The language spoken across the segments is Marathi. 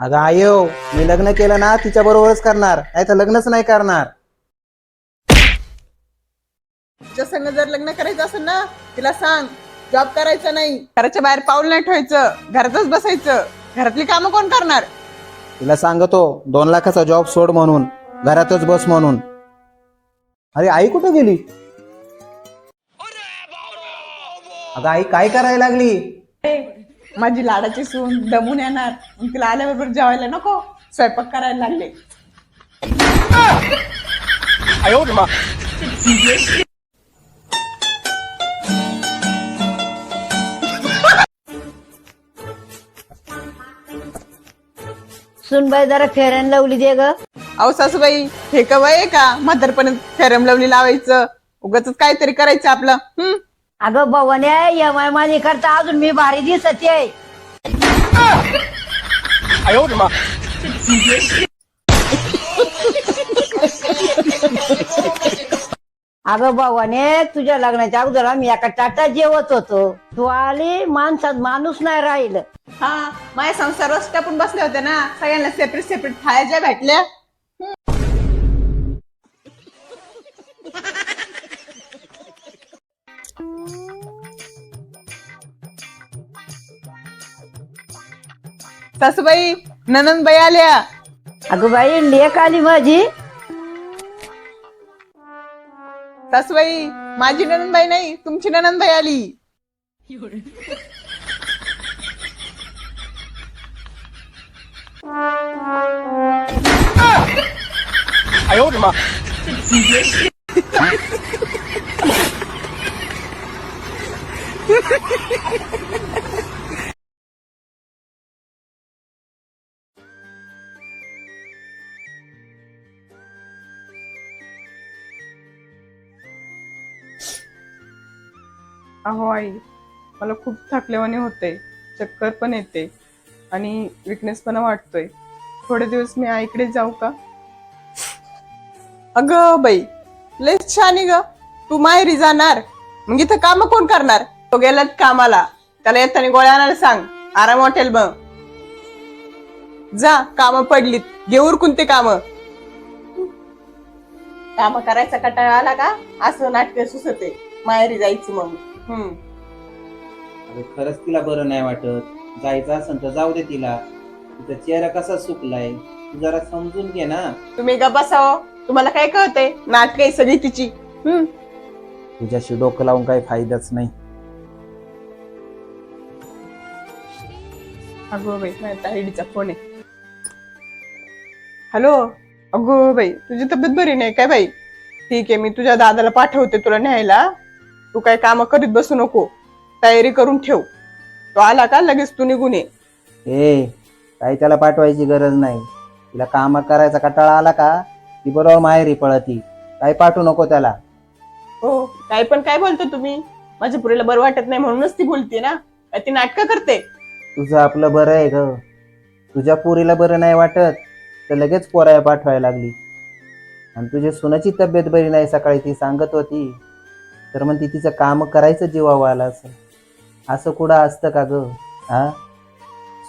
अगं आयो, मी लग्न केलं ना तिच्या बरोबरच करणार, नाही तर लग्नच नाही करणार. तिच्या संग जर लग्न करायचं असेल ना, तिला सांग जॉब करायचा नाही, घराच्या बाहेर पाऊल नाही ठेवायचं, घरातच बसायचं. घरातली कामं कोण करणार? तिला सांगतो 2 लाखाचा जॉब सोड म्हणून, घरातच बस म्हणून. अरे आई कुठे गेली? अगं आई काय करायला लागली? माझी लाडाची सून दमून येणार, मग तिला आल्याबरोबर जेवायला नको, स्वयंपाक करायला लागले. सुनबाई जरा फेरन लावली दे ग. अहो सासूबाई, हे का वय आहे का म्हातारपणात फेरम लवली लावायचं? उगाच काहीतरी करायचं आपलं. अगं भवाने, यमाय मानी करता अजून मी भारी दिसत आहे. अगं भवाने, तुझ्या लग्नाच्या अगोदर आम्ही एका टाटा जेवत होतो. तू आली, माणसात माणूस नाही राहिलं. हा, माझ्या संसार टापून बसले होते ना, सगळ्यांना सेपरेट सेपरेट थाळ्या ज्या भेटल्या. सासूबाई, ननंदबाई आल्या. अगं बाई, लेक आली माझी. सासूबाई, माझी ननंदबाई नाही, तुमची ननंदबाई आली. अहो आई, मला खूप थकलेवाने होते, चक्कर पण येते आणि विकनेस पण वाटतोय. थोडे दिवस मी आईकडे जाऊ का? अगं बाई, लय छान आहे ग. तू माहेरी जाणार, मग इथं काम कोण करणार? तो गेलात कामाला, त्याला येताना गोळ्या आणायला सांग. आराम वाटेल मग. जा, काम पडलीत, घे उरकून ते काम. काम करायचा कंटाळा आला का असं नाटक सुचते, माहेरी जायचं मग. अरे खरंच तिला बरं नाही वाटत, जायचं असेल तर जाऊ दे तिला. तिचा चेहरा कसा सुकलाय, तू जरा समजून घे ना. तुम्ही ग बसाव, तुम्हाला काय कळतंय? नाटक आहे सगळी तिची. तुझ्याशी डोकं लावून काही फायदाच नाही. अगो बाई, माझ्या ताईडीचा फोन आहे. हॅलो. अगो बाई, तुझी तब्येत बरी नाही काय बाई? ठीक आहे, मी तुझ्या दादाला पाठवते तुला न्यायला. तू काय काम करीत बसू नको, तयारी करून ठेव. तो आला का लगेच तू निघून ये. काही त्याला पाठवायची गरज नाही. तिला काम करायचा कंटाळा आला का ती बरोबर माहेरी पळती. काही पाठवू नको त्याला. हो, काय पण काय बोलतो तुम्ही? माझ्या पुरीला बरं वाटत नाही म्हणूनच ती बोलते ना, काय ती नाटकं करते? तुझं आपलं बरं आहे ग. तुझ्या पोरीला बरं नाही वाटत तर लगेच पोराया पाठवायला लागली. आणि तुझ्या सुनाची तब्येत बरी नाही, सकाळी ती सांगत होती, तर मग ती तिचं काम करायचं जीवावर आलं असेल. असं कुठं असतं का ग? हा,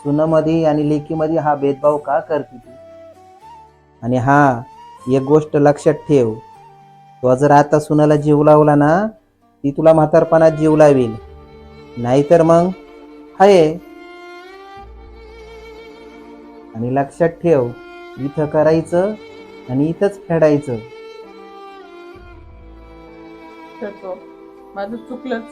सुनामध्ये आणि लेकीमध्ये हा भेदभाव का करते तू? आणि हा, एक गोष्ट लक्षात ठेव, तो जर आता सुनाला जीव लावला ना, ती तुला म्हातारपणात जीव लावेल. नाहीतर मग हाय. आणि लक्षात ठेव, इथं करायचं आणि इथंच फेडायचं. माझं चुकलंच.